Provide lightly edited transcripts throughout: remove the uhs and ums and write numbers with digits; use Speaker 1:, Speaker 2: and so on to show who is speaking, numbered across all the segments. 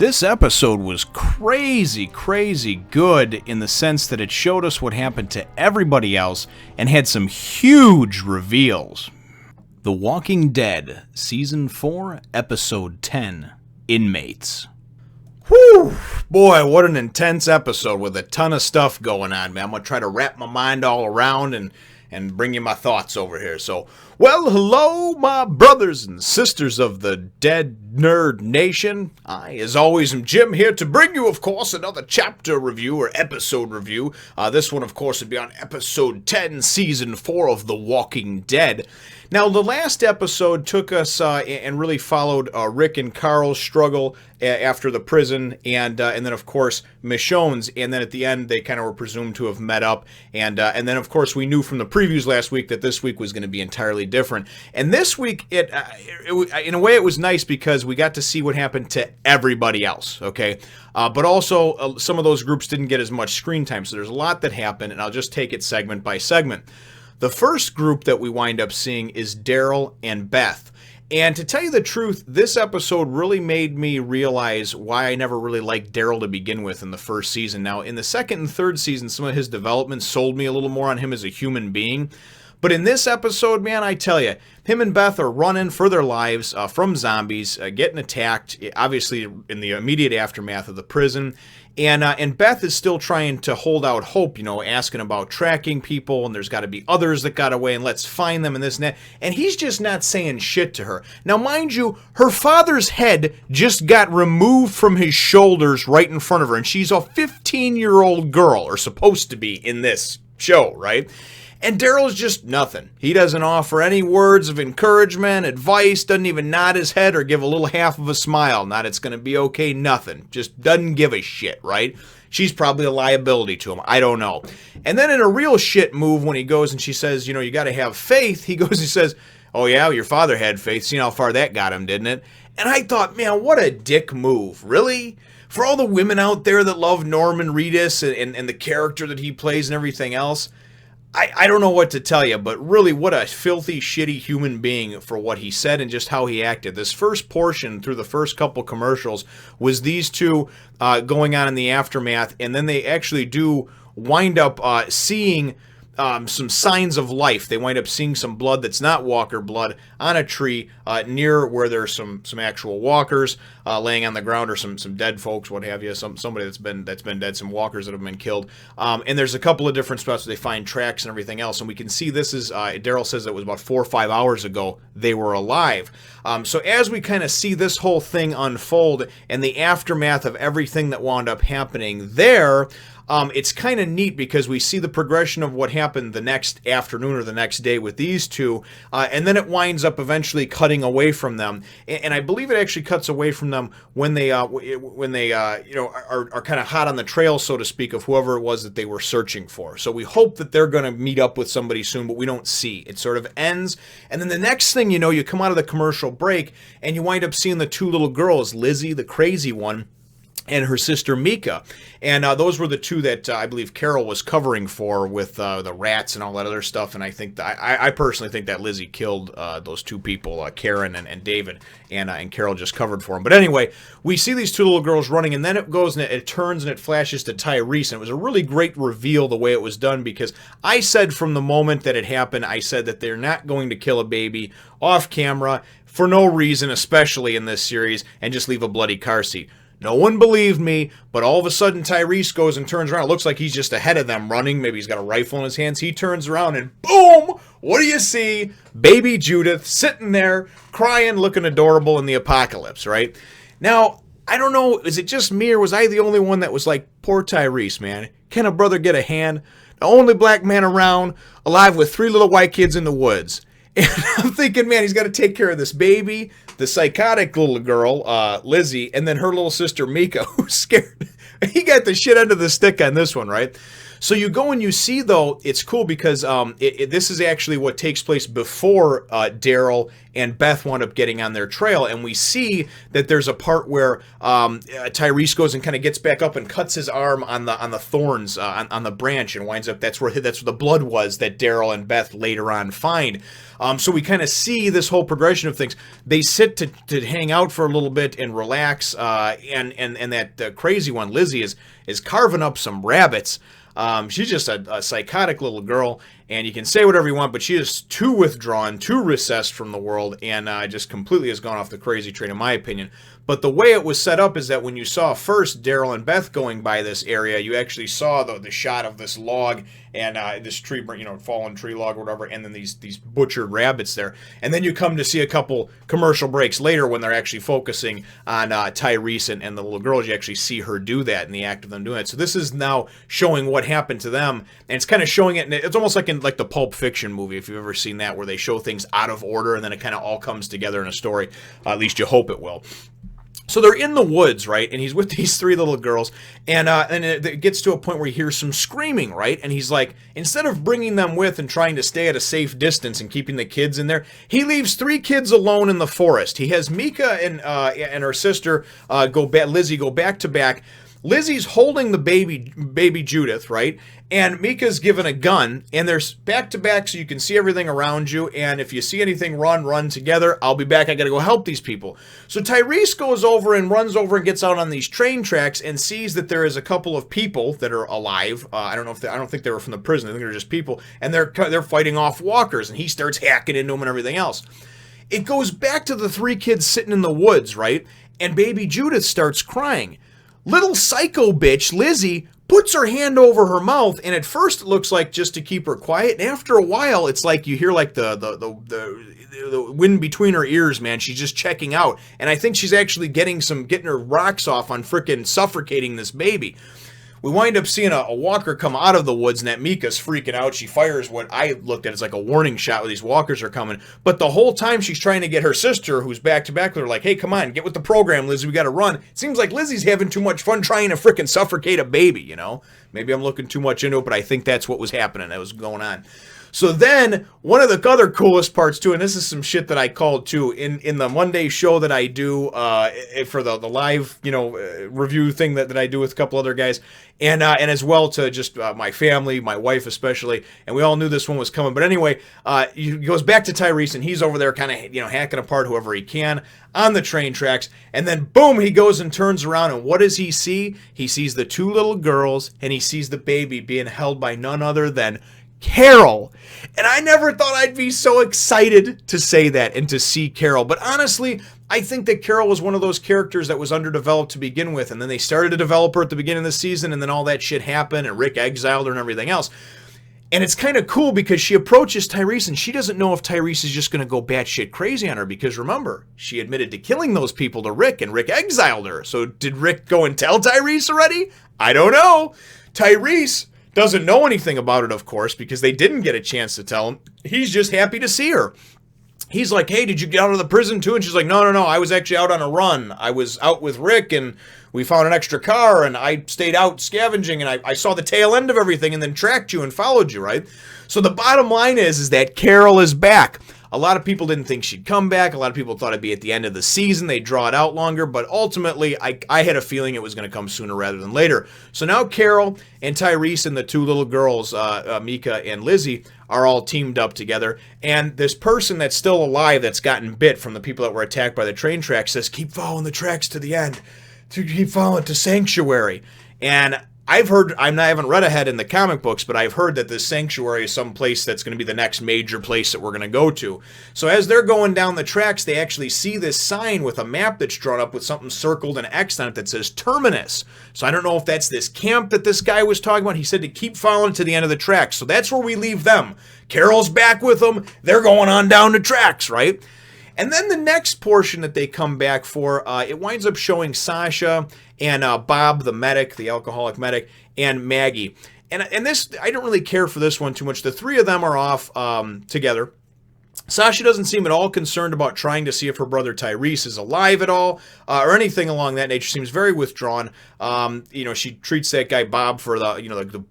Speaker 1: This episode was crazy good in the sense that it showed us what happened to everybody else and had some huge reveals. The Walking Dead, Season 4, Episode 10, Inmates. Whew! Boy, what an intense episode with a ton of stuff going on, man. I'm going to try to wrap my mind all around and bring you my thoughts over here. So, well, hello, my brothers and sisters of the Dead Nerd Nation. I, as always, am Jim here to bring you, of course, another chapter review or episode review. This one, of course, would be on Episode 10, Season 4 of The Walking Dead. Now, the last episode took us and really followed Rick and Carl's struggle after the prison, and then, of course, Michonne's, and then at the end, they kind of were presumed to have met up, and then, of course, we knew from the previews last week that this week was going to be entirely different. And this week, it in a way, it was nice because we got to see what happened to everybody else, okay? But also, some of those groups didn't get as much screen time, so there's a lot that happened, and I'll just take it segment by segment. The first group that we wind up seeing is Daryl and Beth. And to tell you the truth, this episode really made me realize why I never really liked Daryl to begin with in the first season. Now, in the second and third season, some of his development sold me a little more on him as a human being. But in this episode, man, I tell you, him and Beth are running for their lives from zombies, getting attacked, obviously in the immediate aftermath of the prison. And Beth is still trying to hold out hope, you know, asking about tracking people, and there's got to be others that got away, and let's find them, and this and that. And he's just not saying shit to her. Now, mind you, her father's head just got removed from his shoulders right in front of her, and she's a 15-year-old girl, or supposed to be in this show, right? And Daryl's just nothing. He doesn't offer any words of encouragement, advice, doesn't even nod his head or give a little half of a smile. Not it's going to be okay, nothing. Just doesn't give a shit, right? She's probably a liability to him. I don't know. And then in a real shit move when he goes and she says, you know, you got to have faith, he goes and says, oh yeah, your father had faith. See how far that got him, didn't it? And I thought, man, what a dick move. Really? For all the women out there that love Norman Reedus and the character that he plays and everything else, I don't know what to tell you, but really what a filthy, shitty human being for what he said and just how he acted. This first portion through the first couple commercials was these two going on in the aftermath, and then they actually do wind up seeing some signs of life. They wind up seeing some blood that's not walker blood on a tree near where there's some actual walkers laying on the ground, or some dead folks, what have you, somebody that's been dead, some walkers that have been killed. And there's a couple of different spots where they find tracks and everything else. And we can see this is, Daryl says it was about 4 or 5 hours ago they were alive. So as we kind of see this whole thing unfold and the aftermath of everything that wound up happening there, it's kind of neat because we see the progression of what happened the next afternoon or the next day with these two, and then it winds up eventually cutting away from them. And I believe it actually cuts away from them when they are kind of hot on the trail, so to speak, of whoever it was that they were searching for. So we hope that they're going to meet up with somebody soon, but we don't see. It sort of ends, and then the next thing you know, you come out of the commercial break, and you wind up seeing the two little girls, Lizzie, the crazy one, and her sister Mika. And those were the two that I believe Carol was covering for with the rats and all that other stuff. And I think I personally think that Lizzie killed those two people, Karen and David, and Carol just covered for them. But anyway, we see these two little girls running, and then it goes and it turns and it flashes to Tyrese. And it was a really great reveal the way it was done, because I said from the moment that it happened, I said that they're not going to kill a baby off camera for no reason, especially in this series, and just leave a bloody car seat. No one believed me, but all of a sudden Tyrese goes and turns around. It looks like he's just ahead of them running. Maybe he's got a rifle in his hands. He turns around and boom! What do you see? Baby Judith sitting there crying, looking adorable in the apocalypse, right? Now, I don't know, is it just me or was I the only one that was like, poor Tyrese, man. Can a brother get a hand? The only black man around, alive with 3 little white kids in the woods. And I'm thinking, man, he's got to take care of this baby, the psychotic little girl, Lizzie, and then her little sister, Mika, who's scared. He got the shit under the stick on this one, right? So you go and you see, though, it's cool because this is actually what takes place before Daryl and Beth wound up getting on their trail, and we see that there's a part where Tyrese goes and kind of gets back up and cuts his arm on the thorns on the branch, and winds up that's where the blood was that Daryl and Beth later on find. So we kind of see this whole progression of things. They sit to hang out for a little bit and relax, and that crazy one, Lizzie, is carving up some rabbits. She's just a psychotic little girl, and you can say whatever you want, but she is too withdrawn, too recessed from the world, and just completely has gone off the crazy train, in my opinion. But the way it was set up is that when you saw first Daryl and Beth going by this area, you actually saw the shot of this log and this tree, fallen tree log or whatever, and then these butchered rabbits there. And then you come to see a couple commercial breaks later when they're actually focusing on Tyrese and the little girls. You actually see her do that in the act of them doing it. So this is now showing what happened to them, and it's kind of showing it. It's almost like in the Pulp Fiction movie, if you've ever seen that, where they show things out of order and then it kind of all comes together in a story. At least you hope it will. So they're in the woods, right? And he's with these three little girls, and it gets to a point where he hears some screaming, right? And he's like, instead of bringing them with and trying to stay at a safe distance and keeping the kids in there, he leaves three kids alone in the forest. He has Mika and her sister Lizzie go back to back. Lizzie's holding the baby Judith, right? And Mika's given a gun, and they're back to back so you can see everything around you, and if you see anything, run together. I'll be back. I gotta go help these people. So Tyrese goes over and runs over and gets out on these train tracks and sees that there is a couple of people that are alive. I don't think they were from the prison. I think they're just people, and they're fighting off walkers, and he starts hacking into them and everything else. It goes back to the three kids sitting in the woods, right? And baby Judith starts crying. Little psycho bitch, Lizzie, puts her hand over her mouth, and at first it looks like just to keep her quiet, and after a while, it's like you hear like the wind between her ears, man. She's just checking out, and I think she's actually getting her rocks off on frickin' suffocating this baby. We wind up seeing a walker come out of the woods, and that Mika's freaking out. She fires what I looked at as like a warning shot where these walkers are coming. But the whole time she's trying to get her sister, who's back to back with her, like, hey, come on, get with the program, Lizzie, we gotta run. It seems like Lizzie's having too much fun trying to frickin' suffocate a baby, you know? Maybe I'm looking too much into it, but I think that's what was happening, that was going on. So then, one of the other coolest parts too, and this is some shit that I called too, in the Monday show that I do for the live, review thing that I do with a couple other guys, and as well to just my family, my wife especially, and we all knew this one was coming. But anyway, he goes back to Tyrese, and he's over there kind of, hacking apart whoever he can on the train tracks, and then boom, he goes and turns around, and what does he see? He sees the two little girls, and he sees the baby being held by none other than Carol. And I never thought I'd be so excited to say that and to see Carol. But honestly, I think that Carol was one of those characters that was underdeveloped to begin with. And then they started to develop her at the beginning of the season, and then all that shit happened, and Rick exiled her and everything else. And it's kind of cool because she approaches Tyrese, and she doesn't know if Tyrese is just going to go batshit crazy on her. Because remember, she admitted to killing those people to Rick, and Rick exiled her. So did Rick go and tell Tyrese already? I don't know. Tyrese doesn't know anything about it, of course, because they didn't get a chance to tell him. He's just happy to see her. He's like, hey, did you get out of the prison too? And she's like, no, I was actually out on a run. I was out with Rick, and we found an extra car, and I stayed out scavenging, and I saw the tail end of everything and then tracked you and followed you, right? So the bottom line is that Carol is back. A lot of people didn't think she'd come back. A lot of people thought it'd be at the end of the season. They'd draw it out longer. But ultimately, I had a feeling it was going to come sooner rather than later. So now Carol and Tyrese and the two little girls, Mika and Lizzie, are all teamed up together. And this person that's still alive that's gotten bit from the people that were attacked by the train tracks says, keep following the tracks to the end. Keep following to Sanctuary. And I've heard, I haven't read ahead in the comic books, but I've heard that this Sanctuary is some place that's going to be the next major place that we're going to go to. So as they're going down the tracks, they actually see this sign with a map that's drawn up with something circled and X on it that says Terminus. So I don't know if that's this camp that this guy was talking about. He said to keep following to the end of the tracks. So that's where we leave them. Carol's back with them. They're going on down the tracks, right? And then the next portion that they come back for, it winds up showing Sasha and Bob, the medic, the alcoholic medic, and Maggie. And this, I don't really care for this one too much. The three of them are off together. Sasha doesn't seem at all concerned about trying to see if her brother Tyrese is alive at all, or anything along that nature. Seems very withdrawn. She treats that guy Bob for the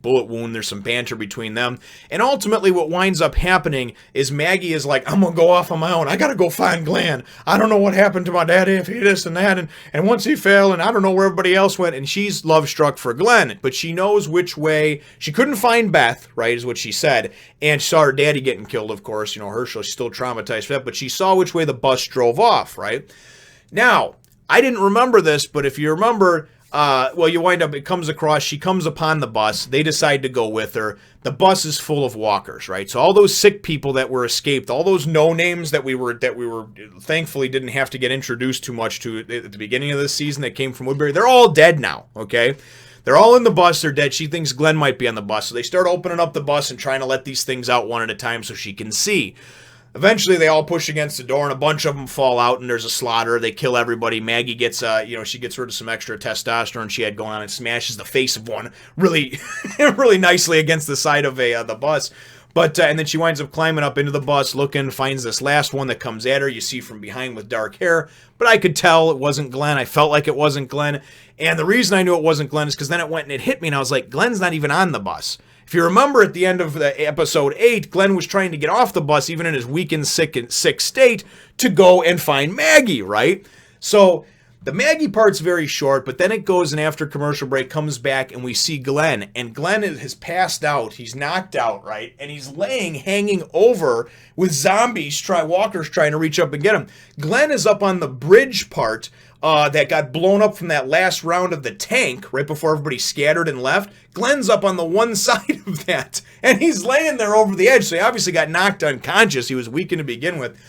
Speaker 1: bullet wound. There's some banter between them. And ultimately what winds up happening is Maggie is like, I'm going to go off on my own. I got to go find Glenn. I don't know what happened to my daddy, if he this and that. And once he fell, and I don't know where everybody else went. And she's love-struck for Glenn. But she knows which way. She couldn't find Beth, right, is what she said. And she saw her daddy getting killed, of course. You know, Herschel's still traumatized for that. But she saw which way the bus drove off, right? Now, I didn't remember this, but if you remember... you wind up, she comes upon the bus, they decide to go with her, the bus is full of walkers, right? So all those sick people that were escaped, all those no-names that we were thankfully didn't have to get introduced too much to at the beginning of this season that came from Woodbury, they're all dead now, okay? They're all in the bus, they're dead, she thinks Glenn might be on the bus, so they start opening up the bus and trying to let these things out one at a time so she can see. Eventually, they all push against the door, and a bunch of them fall out, and there's a slaughter. They kill everybody. Maggie gets, she gets rid of some extra testosterone she had going on and smashes the face of one really, really nicely against the side of the bus. But and then she winds up climbing up into the bus, looking, finds this last one that comes at her. You see from behind with dark hair, but I could tell it wasn't Glenn. I felt like it wasn't Glenn, and the reason I knew it wasn't Glenn is because then it went and it hit me, and I was like, Glenn's not even on the bus. If you remember at the end of the episode 8, Glenn was trying to get off the bus, even in his weak and sick state, to go and find Maggie, right? So the Maggie part's very short, but then it goes and after commercial break comes back and we see Glenn. And Glenn has passed out. He's knocked out, right? And he's hanging over with walkers trying to reach up and get him. Glenn is up on the bridge part that got blown up from that last round of the tank right before everybody scattered and left. Glenn's up on the one side of that, and he's laying there over the edge, so he obviously got knocked unconscious. He was weakened to begin with.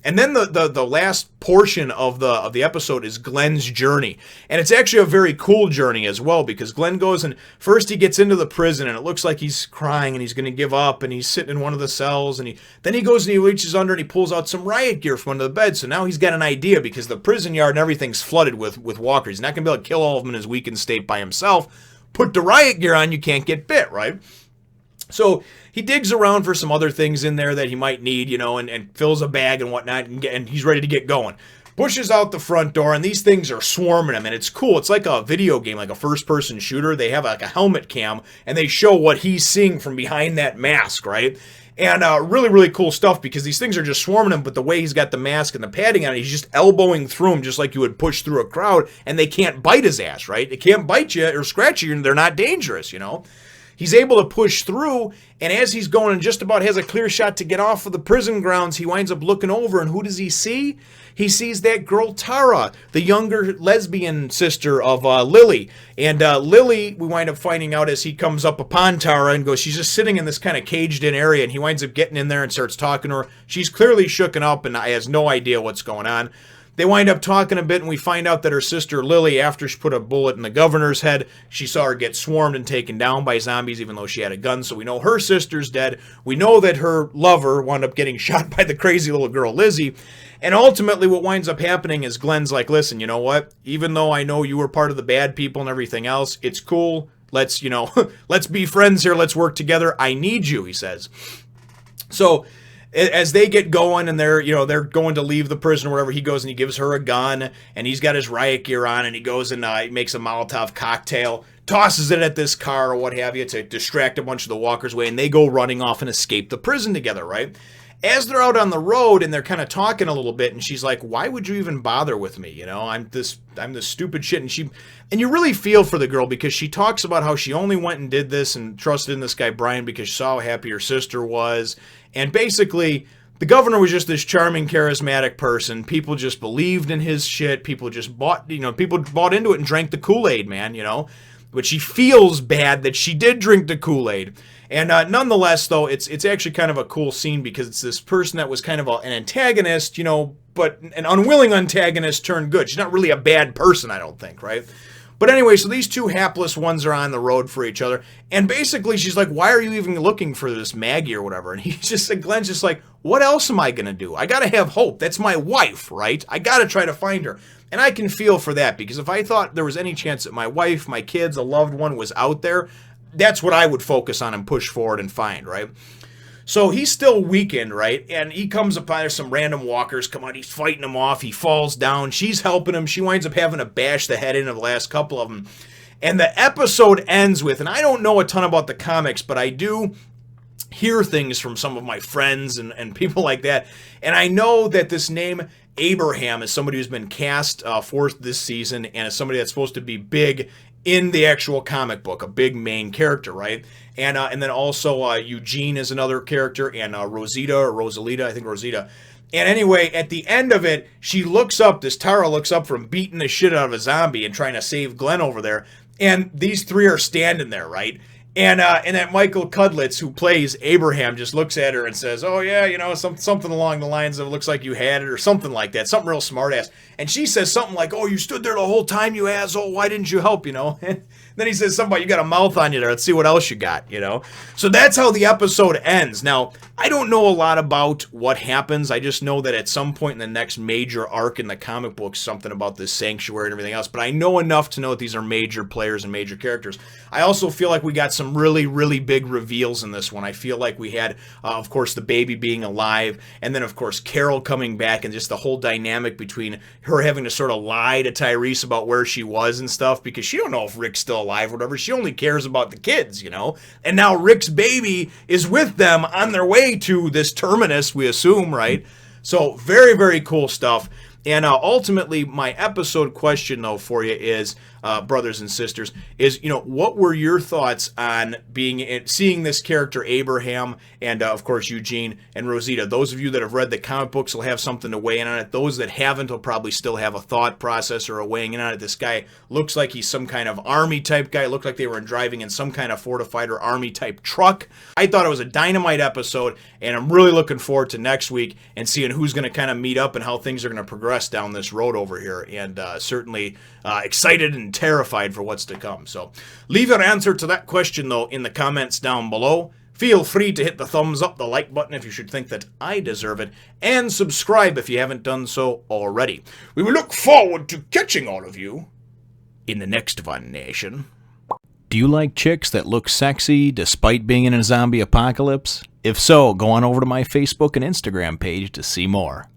Speaker 1: And then the last portion of the episode is Glenn's journey. And it's actually a very cool journey as well, because Glenn goes and first he gets into the prison and it looks like he's crying and he's going to give up, and he's sitting in one of the cells, and then he goes and he reaches under and he pulls out some riot gear from under the bed. So now he's got an idea, because the prison yard and everything's flooded with walkers. He's not going to be able to kill all of them in his weakened state by himself. Put the riot gear on, you can't get bit, right? So he digs around for some other things in there that he might need, and fills a bag and whatnot, and he's ready to get going. Pushes out the front door, and these things are swarming him, and it's cool. It's like a video game, like a first-person shooter. They have like a helmet cam, and they show what he's seeing from behind that mask, right? And really, really cool stuff, because these things are just swarming him, but the way he's got the mask and the padding on it, he's just elbowing through them just like you would push through a crowd, and they can't bite his ass, right? They can't bite you or scratch you, and they're not dangerous, He's able to push through, and as he's going and just about has a clear shot to get off of the prison grounds, he winds up looking over, and who does he see? He sees that girl Tara, the younger lesbian sister of Lily. And Lily, we wind up finding out as he comes up upon Tara and goes, she's just sitting in this kind of caged-in area, and he winds up getting in there and starts talking to her. She's clearly shooken up and has no idea what's going on. They wind up talking a bit, and we find out that her sister Lily, after she put a bullet in the governor's head, she saw her get swarmed and taken down by zombies, even though she had a gun. So we know her sister's dead. We know that her lover wound up getting shot by the crazy little girl Lizzie. And ultimately what winds up happening is Glenn's like, listen, you know what? Even though I know you were part of the bad people and everything else, it's cool. Let's, let's be friends here. Let's work together. I need you, he says. So as they get going and they're going to leave the prison or whatever, he goes and he gives her a gun, and he's got his riot gear on, and he goes and he makes a Molotov cocktail, tosses it at this car or what have you to distract a bunch of the walkers away, and they go running off and escape the prison together, right? As they're out on the road and they're kind of talking a little bit, and she's like, why would you even bother with me? I'm this stupid shit. And you really feel for the girl, because she talks about how she only went and did this and trusted in this guy Brian because she saw how happy her sister was. And basically, the governor was just this charming, charismatic person. People just believed in his shit. People just people bought into it and drank the Kool-Aid, man, But she feels bad that she did drink the Kool-Aid. And nonetheless, though, it's actually kind of a cool scene, because it's this person that was kind of an antagonist, but an unwilling antagonist turned good. She's not really a bad person, I don't think, right? But anyway, so these two hapless ones are on the road for each other. And basically, she's like, why are you even looking for this Maggie or whatever? And Glenn's just like, what else am I going to do? I got to have hope. That's my wife, right? I got to try to find her. And I can feel for that, because if I thought there was any chance that my wife, my kids, a loved one was out there, that's what I would focus on and push forward and find, right? So he's still weakened, right? And he comes upon some random walkers come out. He's fighting them off. He falls down. She's helping him. She winds up having to bash the head in of the last couple of them. And the episode ends with, and I don't know a ton about the comics, but I do hear things from some of my friends and people like that. And I know that this name Abraham is somebody who's been cast for this season and is somebody that's supposed to be big in the actual comic book, a big main character, right? And then also Eugene is another character, and Rosita or Rosalita, I think Rosita. And anyway, at the end of it, she looks up, this Tara looks up from beating the shit out of a zombie and trying to save Glenn over there. And these three are standing there, right? And that Michael Cudlitz, who plays Abraham, just looks at her and says, oh, yeah, you know, something along the lines of, looks like you had it, or something like that, something real smart-ass. And she says something like, oh, you stood there the whole time, you asshole, why didn't you help, you know? And then he says something about, you got a mouth on you there, let's see what else you got, you know? So that's how the episode ends. Now, I don't know a lot about what happens. I just know that at some point in the next major arc in the comic book, something about this sanctuary and everything else. But I know enough to know that these are major players and major characters. I also feel like we got some really, really big reveals in this one. I feel like we had, of course, the baby being alive, and then, of course, Carol coming back, and just the whole dynamic between her having to sort of lie to Tyrese about where she was and stuff, because she don't know if Rick's still alive or whatever. She only cares about the kids, you know? And now Rick's baby is with them on their way to this terminus, we assume, right? So very, very cool stuff. And ultimately, my episode question, though, for you is, brothers and sisters, is, you know, what were your thoughts on seeing this character, Abraham, and, of course, Eugene and Rosita? Those of you that have read the comic books will have something to weigh in on it. Those that haven't will probably still have a thought process or a weighing in on it. This guy looks like he's some kind of army-type guy. It looked like they were driving in some kind of fortified or army-type truck. I thought it was a dynamite episode, and I'm really looking forward to next week and seeing who's going to kind of meet up and how things are going to progress down this road over here, and certainly excited and terrified for what's to come. So leave your answer to that question, though, in the comments down below. Feel free to hit the thumbs up, the like button if you should think that I deserve it, and subscribe if you haven't done so already. We will look forward to catching all of you in the next Fun Nation. Do you like chicks that look sexy despite being in a zombie apocalypse? If so, go on over to my Facebook and Instagram page to see more.